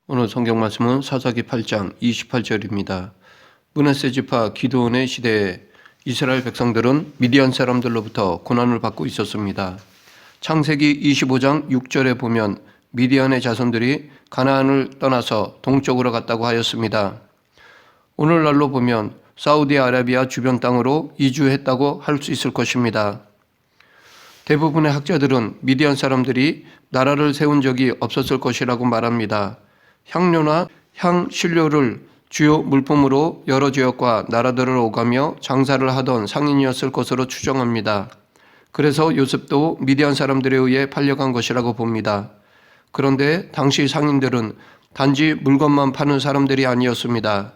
오늘 성경 말씀은 사사기 8장 28절입니다. 므낫세 지파 기드온의 시대에 이스라엘 백성들은 미디안 사람들로부터 고난을 받고 있었습니다. 창세기 25장 6절에 보면 미디안의 자손들이 가나안을 떠나서 동쪽으로 갔다고 하였습니다. 오늘날로 보면 사우디아라비아 주변 땅으로 이주했다고 할 수 있을 것입니다. 대부분의 학자들은 미디안 사람들이 나라를 세운 적이 없었을 것이라고 말합니다. 향료나 향신료를 주요 물품으로 여러 지역과 나라들을 오가며 장사를 하던 상인이었을 것으로 추정합니다. 그래서 요셉도 미디안 사람들에 의해 팔려간 것이라고 봅니다. 그런데 당시 상인들은 단지 물건만 파는 사람들이 아니었습니다.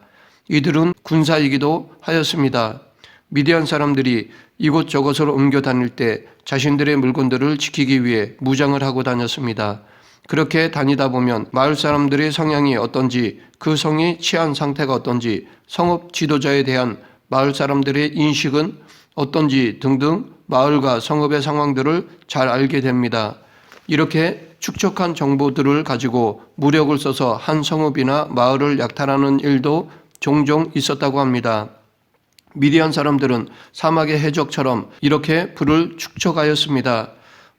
이들은 군사이기도 하였습니다. 미디안 사람들이 이곳저곳을 옮겨 다닐 때 자신들의 물건들을 지키기 위해 무장을 하고 다녔습니다. 그렇게 다니다 보면 마을 사람들의 성향이 어떤지, 그 성이 치안 상태가 어떤지, 성읍 지도자에 대한 마을 사람들의 인식은 어떤지 등등 마을과 성읍의 상황들을 잘 알게 됩니다. 이렇게 축적한 정보들을 가지고 무력을 써서 한 성읍이나 마을을 약탈하는 일도 종종 있었다고 합니다. 미디안 사람들은 사막의 해적처럼 이렇게 부를 축적하였습니다.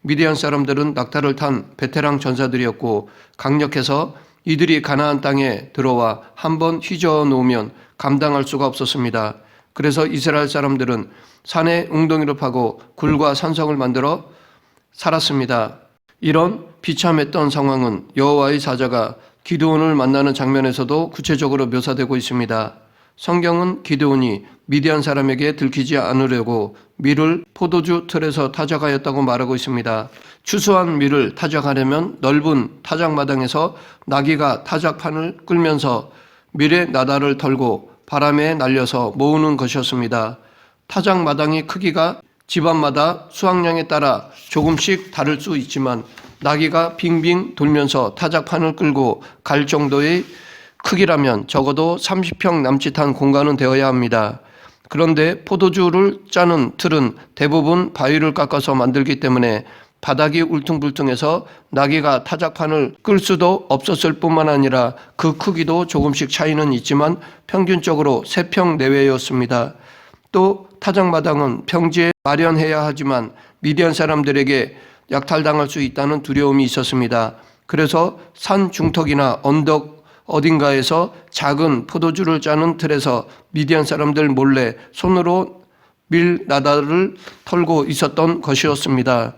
미디안 사람들은 낙타를 탄 베테랑 전사들이었고 강력해서 이들이 가나안 땅에 들어와 한번 휘저어 놓으면 감당할 수가 없었습니다. 그래서 이스라엘 사람들은 산에 웅덩이를 파고 굴과 산성을 만들어 살았습니다. 이런 비참했던 상황은 여호와의 사자가 기드온을 만나는 장면에서도 구체적으로 묘사되고 있습니다. 성경은 기드온이 미디안 사람에게 들키지 않으려고 밀을 포도주 틀에서 타작하였다고 말하고 있습니다. 추수한 밀을 타작하려면 넓은 타작마당에서 나귀가 타작판을 끌면서 밀의 나달을 털고 바람에 날려서 모으는 것이었습니다. 타작마당의 크기가 집안마다 수확량에 따라 조금씩 다를 수 있지만 나귀가 빙빙 돌면서 타작판을 끌고 갈 정도의 크기라면 적어도 30평 남짓한 공간은 되어야 합니다. 그런데 포도주를 짜는 틀은 대부분 바위를 깎아서 만들기 때문에 바닥이 울퉁불퉁해서 나귀가 타작판을 끌 수도 없었을 뿐만 아니라 그 크기도 조금씩 차이는 있지만 평균적으로 3평 내외였습니다. 또 타작마당은 평지에 마련해야 하지만 미디안 사람들에게 약탈당할 수 있다는 두려움이 있었습니다. 그래서 산 중턱이나 언덕 어딘가에서 작은 포도주를 짜는 틀에서 미디안 사람들 몰래 손으로 밀 나달을 털고 있었던 것이었습니다.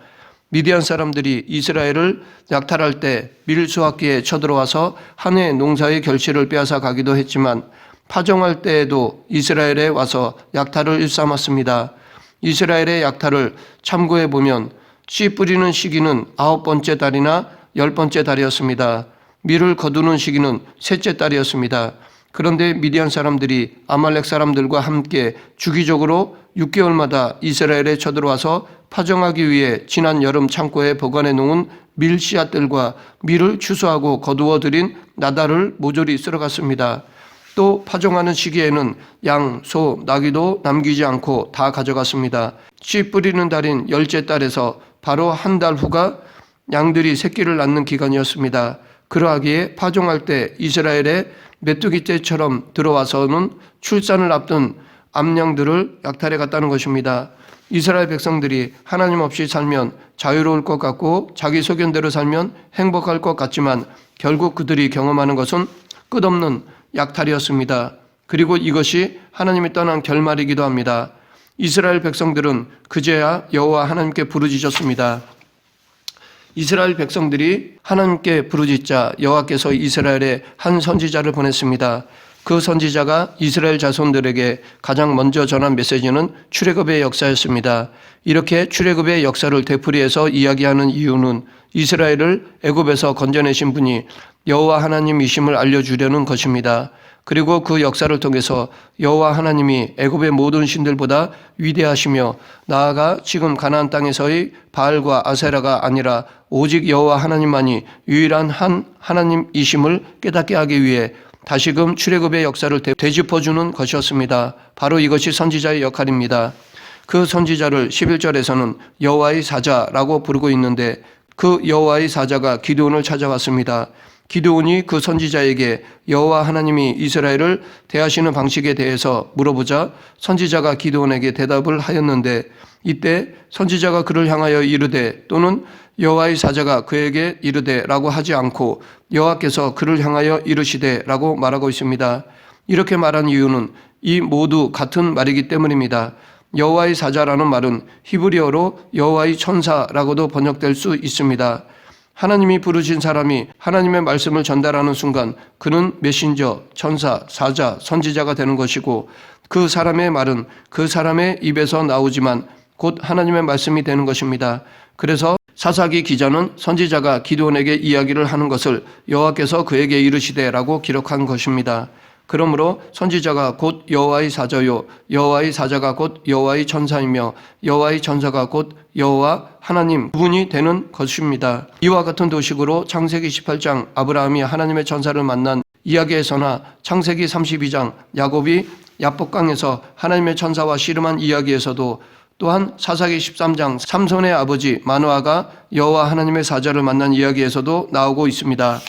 미디안 사람들이 이스라엘을 약탈할 때 밀 수확기에 쳐들어와서 한 해 농사의 결실을 빼앗아 가기도 했지만 파종할 때에도 이스라엘에 와서 약탈을 일삼았습니다. 이스라엘의 약탈을 참고해 보면 씨 뿌리는 시기는 9번째 달이나 10번째 달이었습니다. 밀을 거두는 시기는 셋째 달이었습니다. 그런데 미디안 사람들이 아말렉 사람들과 함께 주기적으로 6개월마다 이스라엘에 쳐들어와서 파종하기 위해 지난 여름 창고에 보관해 놓은 밀 씨앗들과 밀을 추수하고 거두어 들인 나달을 모조리 쓸어갔습니다. 또 파종하는 시기에는 양, 소, 나귀도 남기지 않고 다 가져갔습니다. 씨 뿌리는 달인 10째 달에서 바로 한 달 후가 양들이 새끼를 낳는 기간이었습니다. 그러하기에 파종할 때 이스라엘의 메뚜기 떼처럼 들어와서는 출산을 앞둔 암양들을 약탈해 갔다는 것입니다. 이스라엘 백성들이 하나님 없이 살면 자유로울 것 같고 자기 소견대로 살면 행복할 것 같지만 결국 그들이 경험하는 것은 끝없는 약탈이었습니다. 그리고 이것이 하나님이 떠난 결말이기도 합니다. 이스라엘 백성들은 그제야 여호와 하나님께 부르짖었습니다. 이스라엘 백성들이 하나님께 부르짖자 여호와께서 이스라엘에 한 선지자를 보냈습니다. 그 선지자가 이스라엘 자손들에게 가장 먼저 전한 메시지는 출애굽의 역사였습니다. 이렇게 출애굽의 역사를 되풀이해서 이야기하는 이유는 이스라엘을 애굽에서 건져내신 분이 여호와 하나님이심을 알려주려는 것입니다. 그리고 그 역사를 통해서 여호와 하나님이 애굽의 모든 신들보다 위대하시며 나아가 지금 가나안 땅에서의 바알과 아세라가 아니라 오직 여호와 하나님만이 유일한 한 하나님이심을 깨닫게 하기 위해 다시금 출애굽의 역사를 되짚어주는 것이었습니다. 바로 이것이 선지자의 역할입니다. 그 선지자를 11절에서는 여호와의 사자라고 부르고 있는데 그 여호와의 사자가 기드온을 찾아왔습니다. 기드온이 그 선지자에게 여호와 하나님이 이스라엘을 대하시는 방식에 대해서 물어보자 선지자가 기드온에게 대답을 하였는데, 이때 선지자가 그를 향하여 이르되 또는 여호와의 사자가 그에게 이르되라고 하지 않고 여호와께서 그를 향하여 이르시되라고 말하고 있습니다. 이렇게 말한 이유는 이 모두 같은 말이기 때문입니다. 여호와의 사자라는 말은 히브리어로 여호와의 천사라고도 번역될 수 있습니다. 하나님이 부르신 사람이 하나님의 말씀을 전달하는 순간 그는 메신저, 천사, 사자, 선지자가 되는 것이고, 그 사람의 말은 그 사람의 입에서 나오지만 곧 하나님의 말씀이 되는 것입니다. 그래서 사사기 기자는 선지자가 기드온에게 이야기를 하는 것을 여호와께서 그에게 이르시되라고 기록한 것입니다. 그러므로 선지자가 곧 여호와의 사자요, 여호와의 사자가 곧 여호와의 천사이며 여호와의 천사가 곧 여호와 하나님 구분이 되는 것입니다. 이와 같은 도식으로 창세기 18장 아브라함이 하나님의 천사를 만난 이야기에서나 창세기 32장 야곱이 야복강에서 하나님의 천사와 씨름한 이야기에서도, 또한 사사기 13장 삼손의 아버지 마노아가 여호와 하나님의 사자를 만난 이야기에서도 나오고 있습니다.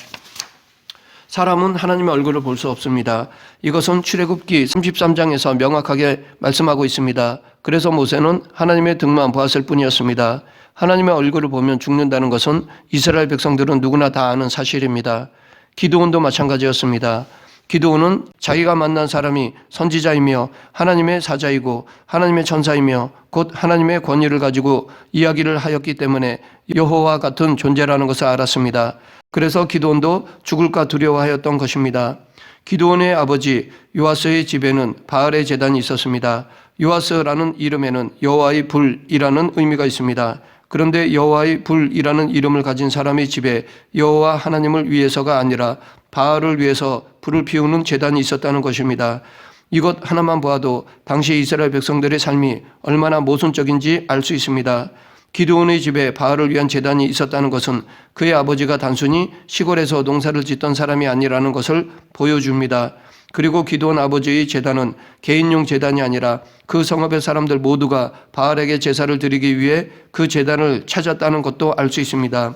사람은 하나님의 얼굴을 볼 수 없습니다. 이것은 출애굽기 33장에서 명확하게 말씀하고 있습니다. 그래서 모세는 하나님의 등만 보았을 뿐이었습니다. 하나님의 얼굴을 보면 죽는다는 것은 이스라엘 백성들은 누구나 다 아는 사실입니다. 기드온도 마찬가지였습니다. 기드온은 자기가 만난 사람이 선지자이며 하나님의 사자이고 하나님의 천사이며 곧 하나님의 권위를 가지고 이야기를 하였기 때문에 여호와 같은 존재라는 것을 알았습니다. 그래서 기드온도 죽을까 두려워하였던 것입니다. 기드온의 아버지 요아스의 집에는 바알의 제단이 있었습니다. 요아스라는 이름에는 여호와의 불이라는 의미가 있습니다. 그런데 여호와의 불이라는 이름을 가진 사람의 집에 여호와 하나님을 위해서가 아니라 바알을 위해서 불을 피우는 제단이 있었다는 것입니다. 이것 하나만 보아도 당시 이스라엘 백성들의 삶이 얼마나 모순적인지 알 수 있습니다. 기드온의 집에 바알을 위한 제단이 있었다는 것은 그의 아버지가 단순히 시골에서 농사를 짓던 사람이 아니라는 것을 보여줍니다. 그리고 기드온 아버지의 제단은 개인용 제단이 아니라 그 성읍의 사람들 모두가 바알에게 제사를 드리기 위해 그 제단을 찾았다는 것도 알 수 있습니다.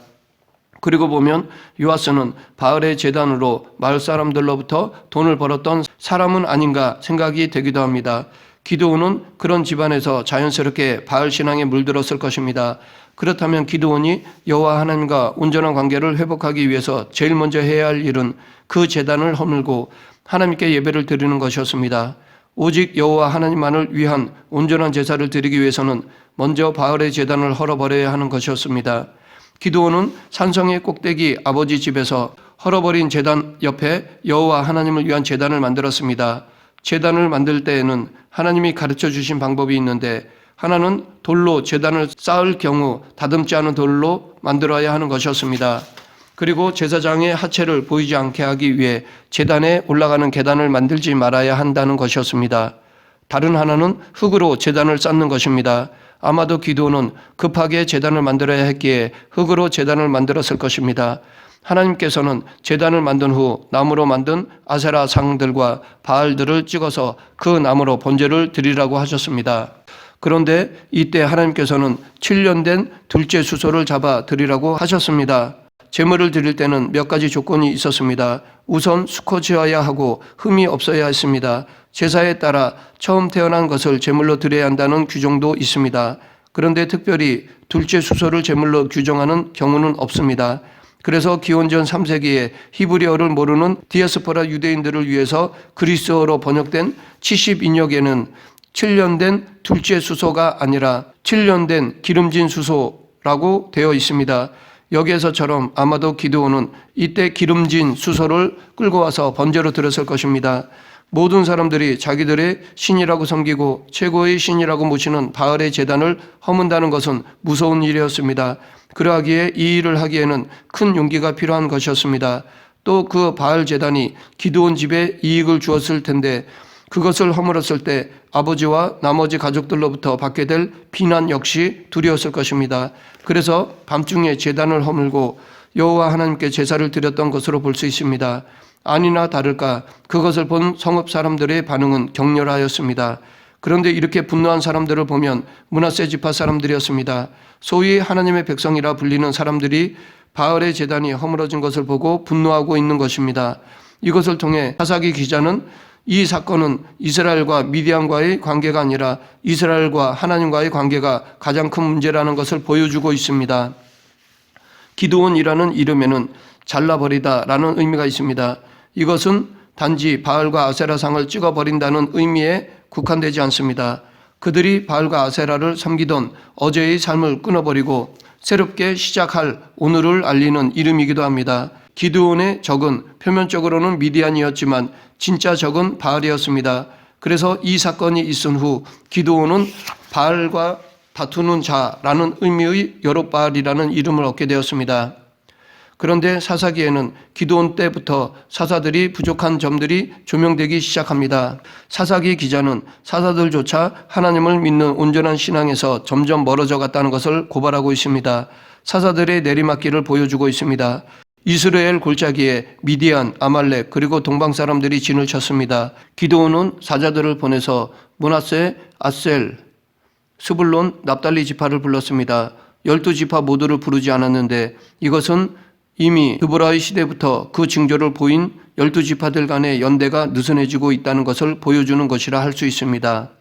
그리고 보면 요아스는 바알의 제단으로 마을 사람들로부터 돈을 벌었던 사람은 아닌가 생각이 되기도 합니다. 기드온은 그런 집안에서 자연스럽게 바알 신앙에 물들었을 것입니다. 그렇다면 기드온이 여호와 하나님과 온전한 관계를 회복하기 위해서 제일 먼저 해야 할 일은 그 제단을 허물고 하나님께 예배를 드리는 것이었습니다. 오직 여호와 하나님만을 위한 온전한 제사를 드리기 위해서는 먼저 바알의 제단을 헐어버려야 하는 것이었습니다. 기드온은 산성의 꼭대기 아버지 집에서 헐어버린 제단 옆에 여호와 하나님을 위한 제단을 만들었습니다. 제단을 만들 때에는 하나님이 가르쳐 주신 방법이 있는데, 하나는 돌로 제단을 쌓을 경우 다듬지 않은 돌로 만들어야 하는 것이었습니다. 그리고 제사장의 하체를 보이지 않게 하기 위해 제단에 올라가는 계단을 만들지 말아야 한다는 것이었습니다. 다른 하나는 흙으로 제단을 쌓는 것입니다. 아마도 기드온은 급하게 제단을 만들어야 했기에 흙으로 제단을 만들었을 것입니다. 하나님께서는 제단을 만든 후 나무로 만든 아세라 상들과 바알들을 찍어서 그 나무로 번제를 드리라고 하셨습니다. 그런데 이때 하나님께서는 7년 된 둘째 수소를 잡아 드리라고 하셨습니다. 제물을 드릴 때는 몇 가지 조건이 있었습니다. 우선 수컷이어야 하고 흠이 없어야 했습니다. 제사에 따라 처음 태어난 것을 제물로 드려야 한다는 규정도 있습니다. 그런데 특별히 둘째 수소를 제물로 규정하는 경우는 없습니다. 그래서 기원전 3세기에 히브리어를 모르는 디아스포라 유대인들을 위해서 그리스어로 번역된 70인역에는 7년 된 둘째 수소가 아니라 7년 된 기름진 수소라고 되어 있습니다. 여기에서처럼 아마도 기드온은 이때 기름진 수소를 끌고 와서 번제로 드렸을 것입니다. 모든 사람들이 자기들의 신이라고 섬기고 최고의 신이라고 모시는 바알의 제단을 허문다는 것은 무서운 일이었습니다. 그러하기에 이 일을 하기에는 큰 용기가 필요한 것이었습니다. 또 그 바알 제단이 기드온 집에 이익을 주었을 텐데, 그것을 허물었을 때 아버지와 나머지 가족들로부터 받게 될 비난 역시 두려웠을 것입니다. 그래서 밤중에 제단을 허물고 여호와 하나님께 제사를 드렸던 것으로 볼 수 있습니다. 아니나 다를까 그것을 본 성읍 사람들의 반응은 격렬하였습니다. 그런데 이렇게 분노한 사람들을 보면 므낫세 지파 사람들이었습니다. 소위 하나님의 백성이라 불리는 사람들이 바알의 제단이 허물어진 것을 보고 분노하고 있는 것입니다. 이것을 통해 사사기 기자는 이 사건은 이스라엘과 미디안과의 관계가 아니라 이스라엘과 하나님과의 관계가 가장 큰 문제라는 것을 보여주고 있습니다. 기드온이라는 이름에는 잘라버리다라는 의미가 있습니다. 이것은 단지 바알과 아세라상을 찍어버린다는 의미에 국한되지 않습니다. 그들이 바알과 아세라를 섬기던 어제의 삶을 끊어버리고 새롭게 시작할 오늘을 알리는 이름이기도 합니다. 기드온의 적은 표면적으로는 미디안이었지만 진짜 적은 바알이었습니다. 그래서 이 사건이 있은 후 기드온은 바알과 다투는 자라는 의미의 여롯바알이라는 이름을 얻게 되었습니다. 그런데 사사기에는 기드온 때부터 사사들이 부족한 점들이 조명되기 시작합니다. 사사기 기자는 사사들조차 하나님을 믿는 온전한 신앙에서 점점 멀어져 갔다는 것을 고발하고 있습니다. 사사들의 내리막길을 보여주고 있습니다. 이스라엘 골짜기에 미디안, 아말렉 그리고 동방 사람들이 진을 쳤습니다. 기드온은 사자들을 보내서 므낫세, 아셀, 스불론, 납달리 지파를 불렀습니다. 12지파 모두를 부르지 않았는데 이것은 이미 드보라의 시대부터 그 징조를 보인 12지파들 간의 연대가 느슨해지고 있다는 것을 보여주는 것이라 할 수 있습니다.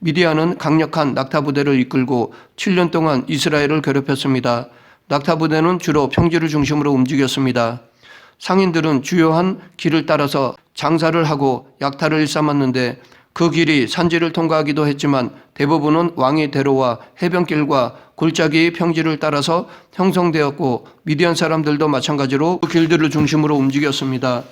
미디안은 강력한 낙타 부대를 이끌고 7년 동안 이스라엘을 괴롭혔습니다. 낙타 부대는 주로 평지를 중심으로 움직였습니다. 상인들은 주요한 길을 따라서 장사를 하고 약탈을 일삼았는데 그 길이 산지를 통과하기도 했지만 대부분은 왕의 대로와 해변길과 골짜기의 평지를 따라서 형성되었고 미디안 사람들도 마찬가지로 그 길들을 중심으로 움직였습니다.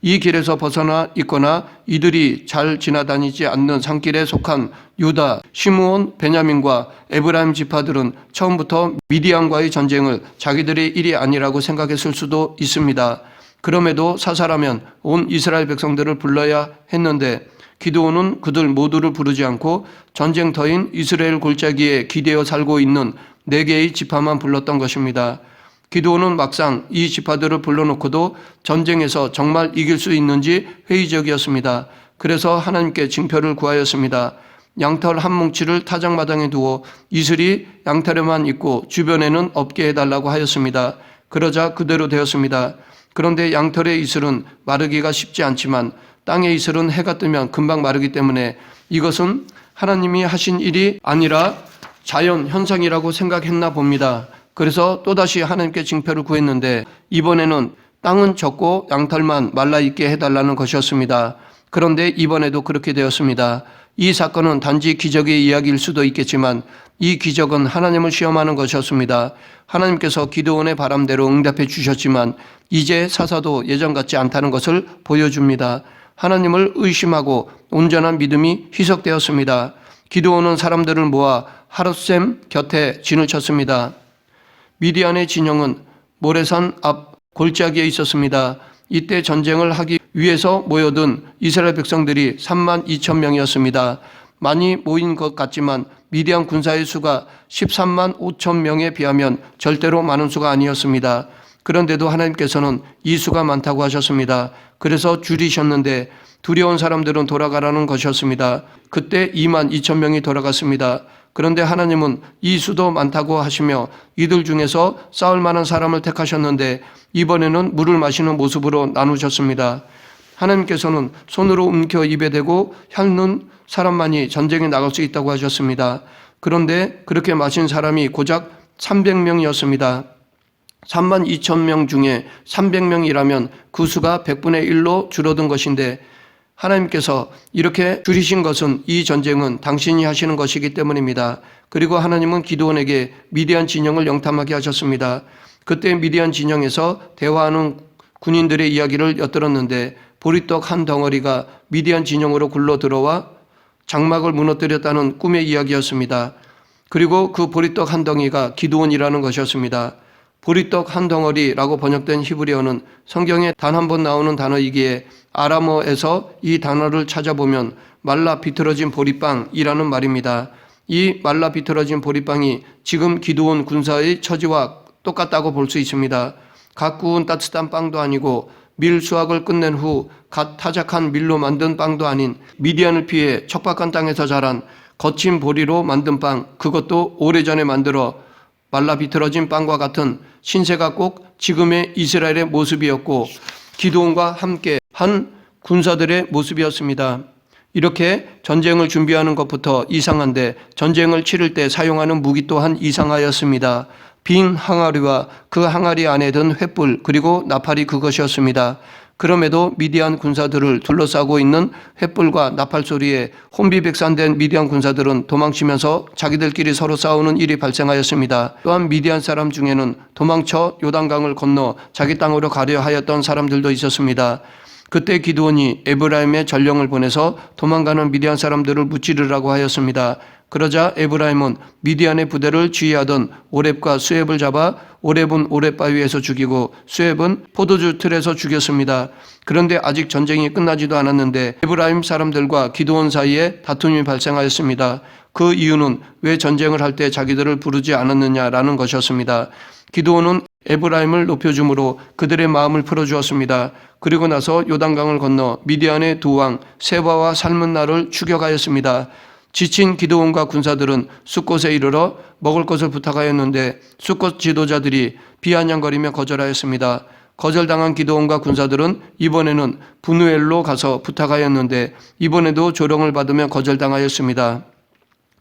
이 길에서 벗어나 있거나 이들이 잘 지나다니지 않는 산길에 속한 유다, 시므온, 베냐민과 에브라임 지파들은 처음부터 미디안과의 전쟁을 자기들의 일이 아니라고 생각했을 수도 있습니다. 그럼에도 사사라면 온 이스라엘 백성들을 불러야 했는데 기드온은 그들 모두를 부르지 않고 전쟁터인 이스라엘 골짜기에 기대어 살고 있는 4개의 지파만 불렀던 것입니다. 기드온은 막상 이 지파들을 불러놓고도 전쟁에서 정말 이길 수 있는지 회의적이었습니다. 그래서 하나님께 징표를 구하였습니다. 양털 한 뭉치를 타작마당에 두어 이슬이 양털에만 있고 주변에는 없게 해달라고 하였습니다. 그러자 그대로 되었습니다. 그런데 양털의 이슬은 마르기가 쉽지 않지만 땅의 이슬은 해가 뜨면 금방 마르기 때문에 이것은 하나님이 하신 일이 아니라 자연 현상이라고 생각했나 봅니다. 그래서 또다시 하나님께 징표를 구했는데 이번에는 땅은 젖고 양털만 말라있게 해달라는 것이었습니다. 그런데 이번에도 그렇게 되었습니다. 이 사건은 단지 기적의 이야기일 수도 있겠지만 이 기적은 하나님을 시험하는 것이었습니다. 하나님께서 기드온의 바람대로 응답해 주셨지만 이제 사사도 예전 같지 않다는 것을 보여줍니다. 하나님을 의심하고 온전한 믿음이 희석되었습니다. 기드온은 사람들을 모아 하롯셈 곁에 진을 쳤습니다. 미디안의 진영은 모래산 앞 골짜기에 있었습니다. 이때 전쟁을 하기 위해서 모여든 이스라엘 백성들이 32,000명이었습니다. 많이 모인 것 같지만 미디안 군사의 수가 13만 5천 명에 비하면 절대로 많은 수가 아니었습니다. 그런데도 하나님께서는 이 수가 많다고 하셨습니다. 그래서 줄이셨는데 두려운 사람들은 돌아가라는 것이었습니다. 그때 2만 2천 명이 돌아갔습니다. 그런데 하나님은 이 수도 많다고 하시며 이들 중에서 싸울 만한 사람을 택하셨는데 이번에는 물을 마시는 모습으로 나누셨습니다. 하나님께서는 손으로 움켜 입에 대고 핥는 사람만이 전쟁에 나갈 수 있다고 하셨습니다. 그런데 그렇게 마신 사람이 고작 300명이었습니다. 3만 2천 명 중에 300명이라면 그 수가 100분의 1로 줄어든 것인데 하나님께서 이렇게 줄이신 것은 이 전쟁은 당신이 하시는 것이기 때문입니다. 그리고 하나님은 기드온에게 미디안 진영을 영탐하게 하셨습니다. 그때 미디안 진영에서 대화하는 군인들의 이야기를 엿들었는데 보리떡 한 덩어리가 미디안 진영으로 굴러 들어와 장막을 무너뜨렸다는 꿈의 이야기였습니다. 그리고 그 보리떡 한 덩이가 기드온이라는 것이었습니다. 보리떡 한 덩어리라고 번역된 히브리어는 성경에 단 한 번 나오는 단어이기에 아람어에서 이 단어를 찾아보면 말라 비틀어진 보리빵이라는 말입니다. 이 말라 비틀어진 보리빵이 지금 기드온 군사의 처지와 똑같다고 볼 수 있습니다. 갓 구운 따뜻한 빵도 아니고 밀 수확을 끝낸 후 갓 타작한 밀로 만든 빵도 아닌 미디안을 피해 척박한 땅에서 자란 거친 보리로 만든 빵, 그것도 오래전에 만들어 말라 비틀어진 빵과 같은 신세가 꼭 지금의 이스라엘의 모습이었고 기드온과 함께 한 군사들의 모습이었습니다. 이렇게 전쟁을 준비하는 것부터 이상한데 전쟁을 치를 때 사용하는 무기 또한 이상하였습니다. 빈 항아리와 그 항아리 안에 든 횃불 그리고 나팔이 그것이었습니다. 그럼에도 미디안 군사들을 둘러싸고 있는 횃불과 나팔 소리에 혼비백산된 미디안 군사들은 도망치면서 자기들끼리 서로 싸우는 일이 발생하였습니다. 또한 미디안 사람 중에는 도망쳐 요단강을 건너 자기 땅으로 가려 하였던 사람들도 있었습니다. 그때 기드온이 에브라임의 전령을 보내서 도망가는 미디안 사람들을 무찌르라고 하였습니다. 그러자 에브라임은 미디안의 부대를 지휘하던 오렙과 수렙을 잡아 오렙은 오렙 바위에서 죽이고 수렙은 포도주 틀에서 죽였습니다. 그런데 아직 전쟁이 끝나지도 않았는데 에브라임 사람들과 기드온 사이에 다툼이 발생하였습니다. 그 이유는 왜 전쟁을 할 때 자기들을 부르지 않았느냐라는 것이었습니다. 기드온은 에브라임을 높여줌으로 그들의 마음을 풀어주었습니다. 그리고 나서 요단강을 건너 미디안의 두 왕 세바와 살문나를 추격하였습니다. 지친 기드온과 군사들은 숫곳에 이르러 먹을 것을 부탁하였는데 숫곳 지도자들이 비아냥거리며 거절하였습니다. 거절당한 기드온과 군사들은 이번에는 분우엘로 가서 부탁하였는데 이번에도 조롱을 받으며 거절당하였습니다.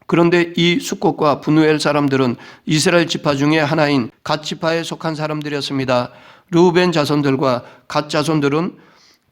그런데 이 숫곳과 분우엘 사람들은 이스라엘 지파 중에 하나인 갓 지파에 속한 사람들이었습니다. 르우벤 자손들과 갓 자손들은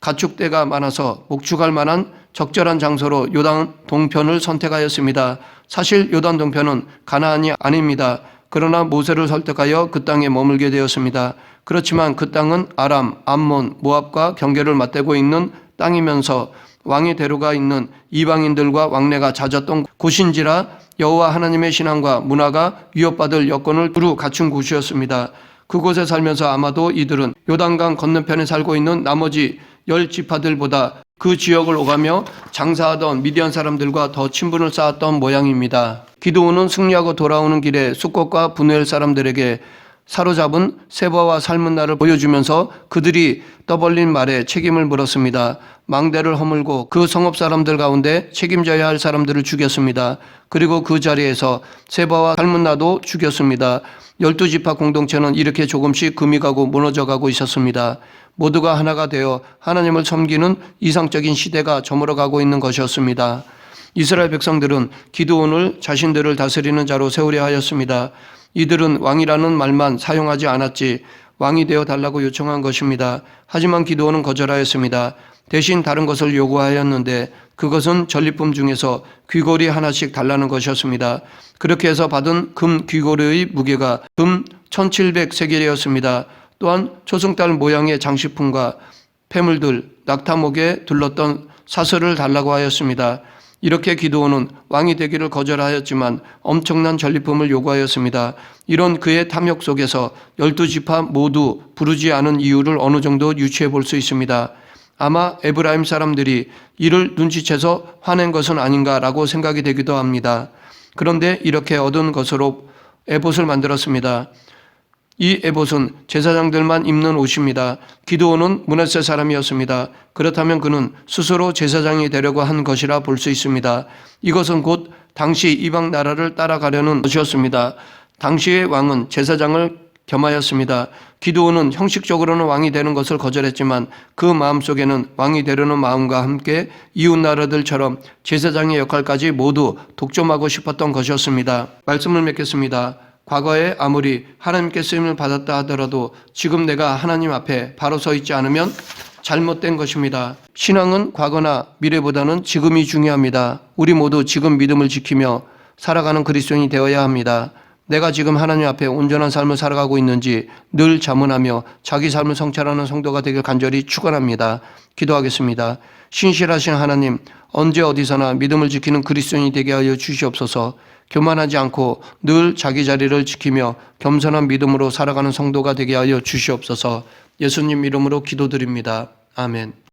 가축대가 많아서 목축할 만한 적절한 장소로 요단 동편을 선택하였습니다. 사실 요단 동편은 가나안이 아닙니다. 그러나 모세를 설득하여 그 땅에 머물게 되었습니다. 그렇지만 그 땅은 아람, 암몬, 모압과 경계를 맞대고 있는 땅이면서 왕의 대로가 있는 이방인들과 왕래가 잦았던 곳인지라 여호와 하나님의 신앙과 문화가 위협받을 여건을 두루 갖춘 곳이었습니다. 그곳에 살면서 아마도 이들은 요단강 건너편에 살고 있는 나머지 10지파들보다 그 지역을 오가며 장사하던 미디안 사람들과 더 친분을 쌓았던 모양입니다. 기드온은 승리하고 돌아오는 길에 숫곳과 분우엘 사람들에게 사로잡은 세바와 살문나를 보여주면서 그들이 떠벌린 말에 책임을 물었습니다. 망대를 허물고 그 성읍 사람들 가운데 책임져야 할 사람들을 죽였습니다. 그리고 그 자리에서 세바와 살문나도 죽였습니다. 12지파 공동체는 이렇게 조금씩 금이 가고 무너져 가고 있었습니다. 모두가 하나가 되어 하나님을 섬기는 이상적인 시대가 저물어 가고 있는 것이었습니다. 이스라엘 백성들은 기드온을 자신들을 다스리는 자로 세우려 하였습니다. 이들은 왕이라는 말만 사용하지 않았지 왕이 되어 달라고 요청한 것입니다. 하지만 기드온은 거절하였습니다. 대신 다른 것을 요구하였는데 그것은 전리품 중에서 귀고리 하나씩 달라는 것이었습니다. 그렇게 해서 받은 금 귀고리의 무게가 금 1700세겔이었습니다. 또한 초승달 모양의 장식품과 폐물들, 낙타목에 둘렀던 사슬을 달라고 하였습니다. 이렇게 기드온은 왕이 되기를 거절하였지만 엄청난 전리품을 요구하였습니다. 이런 그의 탐욕 속에서 12지파 모두 부르지 않은 이유를 어느 정도 유추해 볼 수 있습니다. 아마 에브라임 사람들이 이를 눈치채서 화낸 것은 아닌가라고 생각이 되기도 합니다. 그런데 이렇게 얻은 것으로 에봇을 만들었습니다. 이 에봇은 제사장들만 입는 옷입니다. 기드온은 므낫세 사람이었습니다. 그렇다면 그는 스스로 제사장이 되려고 한 것이라 볼 수 있습니다. 이것은 곧 당시 이방 나라를 따라가려는 것이었습니다. 당시의 왕은 제사장을 겸하였습니다. 기드온은 형식적으로는 왕이 되는 것을 거절했지만 그 마음속에는 왕이 되려는 마음과 함께 이웃 나라들처럼 제사장의 역할까지 모두 독점하고 싶었던 것이었습니다. 말씀을 맺겠습니다. 과거에 아무리 하나님께 쓰임을 받았다 하더라도 지금 내가 하나님 앞에 바로 서 있지 않으면 잘못된 것입니다. 신앙은 과거나 미래보다는 지금이 중요합니다. 우리 모두 지금 믿음을 지키며 살아가는 그리스도인이 되어야 합니다. 내가 지금 하나님 앞에 온전한 삶을 살아가고 있는지 늘 자문하며 자기 삶을 성찰하는 성도가 되길 간절히 축원합니다. 기도하겠습니다. 신실하신 하나님, 언제 어디서나 믿음을 지키는 그리스도인이 되게 하여 주시옵소서. 교만하지 않고 늘 자기 자리를 지키며 겸손한 믿음으로 살아가는 성도가 되게 하여 주시옵소서. 예수님 이름으로 기도드립니다. 아멘.